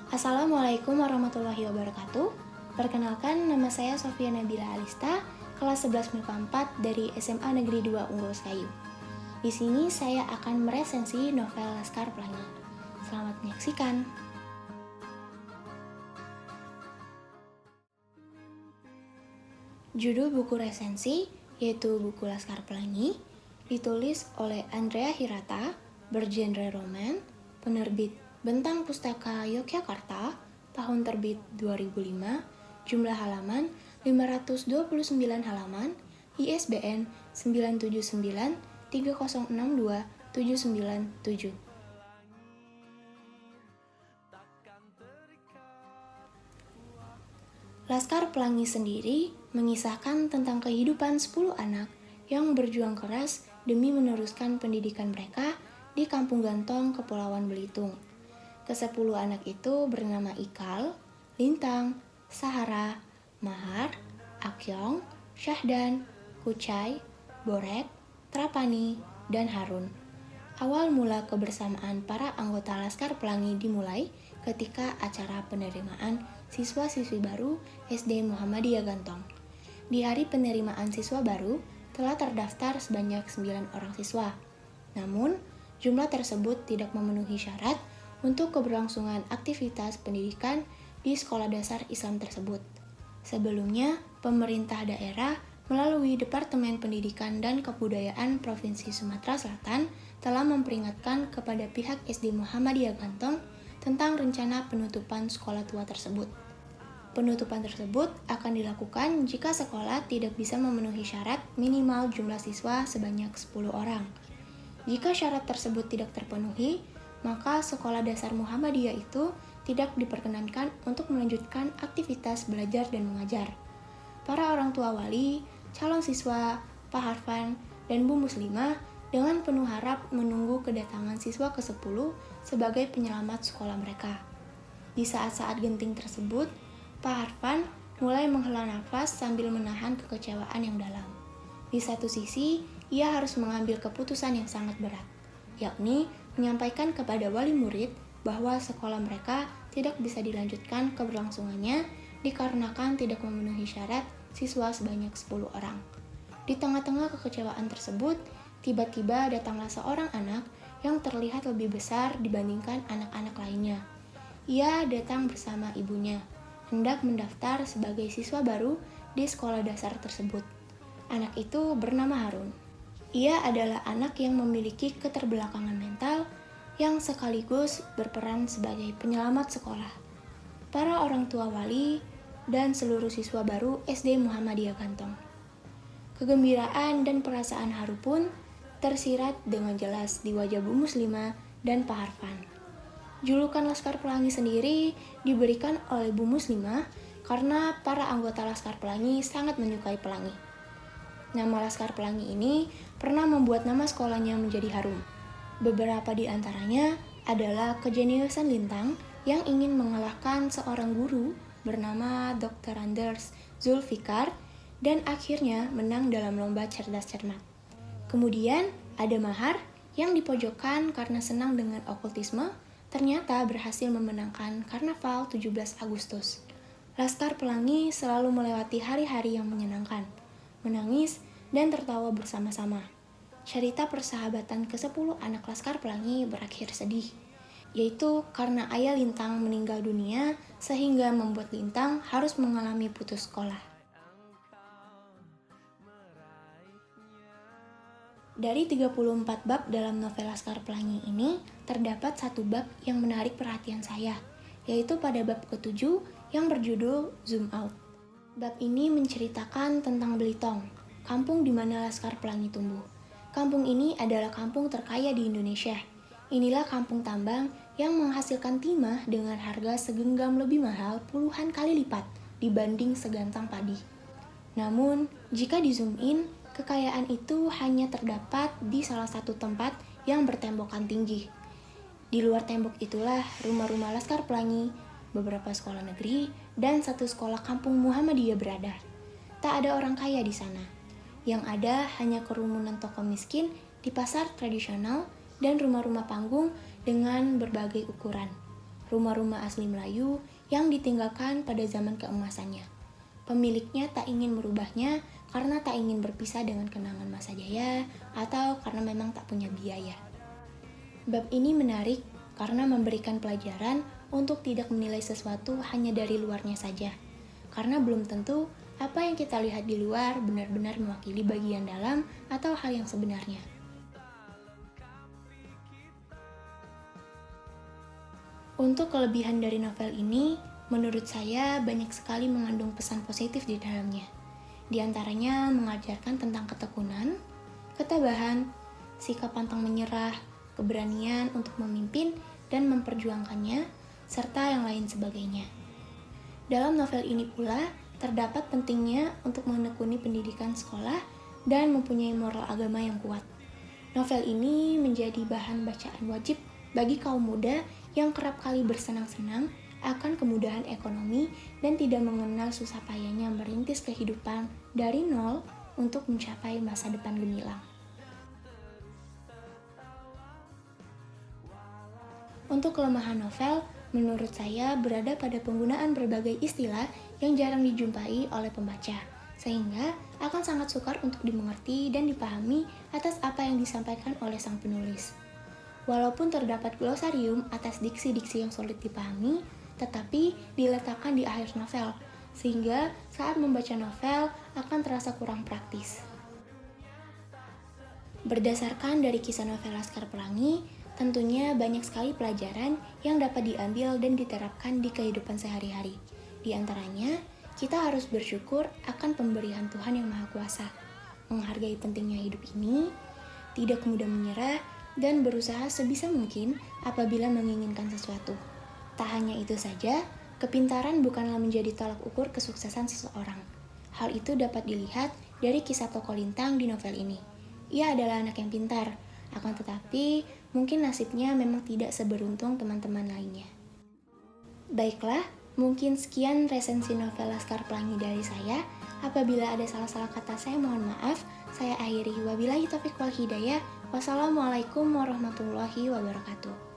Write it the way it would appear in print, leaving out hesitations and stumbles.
Assalamualaikum warahmatullahi wabarakatuh. Perkenalkan, nama saya Sofia Nabila Alista, kelas 11 MIPA 4 dari SMA Negeri 2 Unggul Sekayu. Di sini saya akan meresensi novel Laskar Pelangi. Selamat menyaksikan. Judul buku resensi yaitu buku Laskar Pelangi, ditulis oleh Andrea Hirata, bergenre roman, penerbit Bentang Pustaka Yogyakarta, tahun terbit 2005, jumlah halaman 529 halaman, ISBN 979 3062 797. Laskar Pelangi sendiri mengisahkan tentang kehidupan 10 anak yang berjuang keras demi meneruskan pendidikan mereka di Kampung Gantong, Kepulauan Belitung. Ke-10 anak itu bernama Ikal, Lintang, Sahara, Mahar, Akyong, Syahdan, Kucai, Borek, Trapani, dan Harun. Awal mula kebersamaan para anggota Laskar Pelangi dimulai ketika acara penerimaan siswa-siswi baru SD Muhammadiyah Gantong. Di hari penerimaan siswa baru, telah terdaftar sebanyak 9 orang siswa. Namun, jumlah tersebut tidak memenuhi syarat untuk keberlangsungan aktivitas pendidikan di sekolah dasar Islam tersebut. Sebelumnya, pemerintah daerah melalui Departemen Pendidikan dan Kebudayaan Provinsi Sumatera Selatan telah memperingatkan kepada pihak SD Muhammadiyah Gantong tentang rencana penutupan sekolah tua tersebut. Penutupan tersebut akan dilakukan jika sekolah tidak bisa memenuhi syarat minimal jumlah siswa sebanyak 10 orang. Jika syarat tersebut tidak terpenuhi, maka sekolah dasar Muhammadiyah itu tidak diperkenankan untuk melanjutkan aktivitas belajar dan mengajar. Para orang tua wali, calon siswa, Pak Harfan, dan Bu Muslimah dengan penuh harap menunggu kedatangan siswa ke-10 sebagai penyelamat sekolah mereka. Di saat-saat genting tersebut, Pak Harfan mulai menghela nafas sambil menahan kekecewaan yang dalam. Di satu sisi, ia harus mengambil keputusan yang sangat berat, yakni menyampaikan kepada wali murid bahwa sekolah mereka tidak bisa dilanjutkan keberlangsungannya dikarenakan tidak memenuhi syarat siswa sebanyak 10 orang. Di tengah-tengah kekecewaan tersebut, tiba-tiba datanglah seorang anak yang terlihat lebih besar dibandingkan anak-anak lainnya. Ia datang bersama ibunya, hendak mendaftar sebagai siswa baru di sekolah dasar tersebut. Anak itu bernama Harun. Ia adalah anak yang memiliki keterbelakangan mental yang sekaligus berperan sebagai penyelamat sekolah. Para orang tua wali dan seluruh siswa baru SD Muhammadiyah Gantong. Kegembiraan dan perasaan haru pun tersirat dengan jelas di wajah Bu Muslimah dan Pak Harfan. Julukan Laskar Pelangi sendiri diberikan oleh Bu Muslimah karena para anggota Laskar Pelangi sangat menyukai pelangi. Nama Laskar Pelangi ini pernah membuat nama sekolahnya menjadi harum. Beberapa di antaranya adalah kejeniusan Lintang yang ingin mengalahkan seorang guru bernama Dr. Anders Zulfikar dan akhirnya menang dalam lomba cerdas cermat. Kemudian ada Mahar yang dipojokkan karena senang dengan okultisme, ternyata berhasil memenangkan Karnaval 17 Agustus. Laskar Pelangi selalu melewati hari-hari yang menyenangkan, menangis, dan tertawa bersama-sama. Cerita persahabatan ke-10 anak Laskar Pelangi berakhir sedih, yaitu karena ayah Lintang meninggal dunia sehingga membuat Lintang harus mengalami putus sekolah. Dari 34 bab dalam novel Laskar Pelangi ini, terdapat satu bab yang menarik perhatian saya, yaitu pada bab ke-7 yang berjudul Zoom Out. Bab ini menceritakan tentang Belitong, kampung di mana Laskar Pelangi tumbuh. Kampung ini adalah kampung terkaya di Indonesia. Inilah kampung tambang yang menghasilkan timah dengan harga segenggam lebih mahal puluhan kali lipat dibanding segantang padi. Namun, jika di zoom in, kekayaan itu hanya terdapat di salah satu tempat yang bertembokkan tinggi. Di luar tembok itulah rumah-rumah Laskar Pelangi, beberapa sekolah negeri, dan satu sekolah kampung Muhammadiyah berada. Tak ada orang kaya di sana. Yang ada hanya kerumunan toko miskin di pasar tradisional dan rumah-rumah panggung dengan berbagai ukuran. rumah-rumah asli Melayu yang ditinggalkan pada zaman keemasannya. Pemiliknya tak ingin merubahnya karena tak ingin berpisah dengan kenangan masa jaya atau karena memang tak punya biaya. Bab ini menarik karena memberikan pelajaran untuk tidak menilai sesuatu hanya dari luarnya saja. Karena belum tentu apa yang kita lihat di luar benar-benar mewakili bagian dalam atau hal yang sebenarnya. Untuk kelebihan dari novel ini, menurut saya banyak sekali mengandung pesan positif di dalamnya. Di antaranya mengajarkan tentang ketekunan, ketabahan, sikap pantang menyerah, keberanian untuk memimpin dan memperjuangkannya, serta yang lain sebagainya. Dalam novel ini pula, terdapat pentingnya untuk menekuni pendidikan sekolah dan mempunyai moral agama yang kuat. Novel ini menjadi bahan bacaan wajib bagi kaum muda yang kerap kali bersenang-senang akan kemudahan ekonomi dan tidak mengenal susah payahnya merintis kehidupan dari nol untuk mencapai masa depan gemilang. Untuk kelemahan novel, menurut saya berada pada penggunaan berbagai istilah yang jarang dijumpai oleh pembaca, sehingga akan sangat sukar untuk dimengerti dan dipahami atas apa yang disampaikan oleh sang penulis. Walaupun terdapat glosarium atas diksi-diksi yang sulit dipahami, tetapi diletakkan di akhir novel, sehingga saat membaca novel akan terasa kurang praktis. Berdasarkan dari kisah novel Laskar Pelangi, tentunya banyak sekali pelajaran yang dapat diambil dan diterapkan di kehidupan sehari-hari. Di antaranya, kita harus bersyukur akan pemberian Tuhan yang Maha Kuasa, menghargai pentingnya hidup ini, tidak mudah menyerah, dan berusaha sebisa mungkin apabila menginginkan sesuatu. Tak hanya itu saja, kepintaran bukanlah menjadi tolak ukur kesuksesan seseorang. Hal itu dapat dilihat dari kisah tokoh Lintang di novel ini. Ia adalah anak yang pintar, akan tetapi mungkin nasibnya memang tidak seberuntung teman-teman lainnya. Baiklah, mungkin sekian resensi novel Laskar Pelangi dari saya. Apabila ada salah-salah kata saya mohon maaf. Saya akhiri, wabillahi taufiq wal hidayah. Wassalamualaikum warahmatullahi wabarakatuh.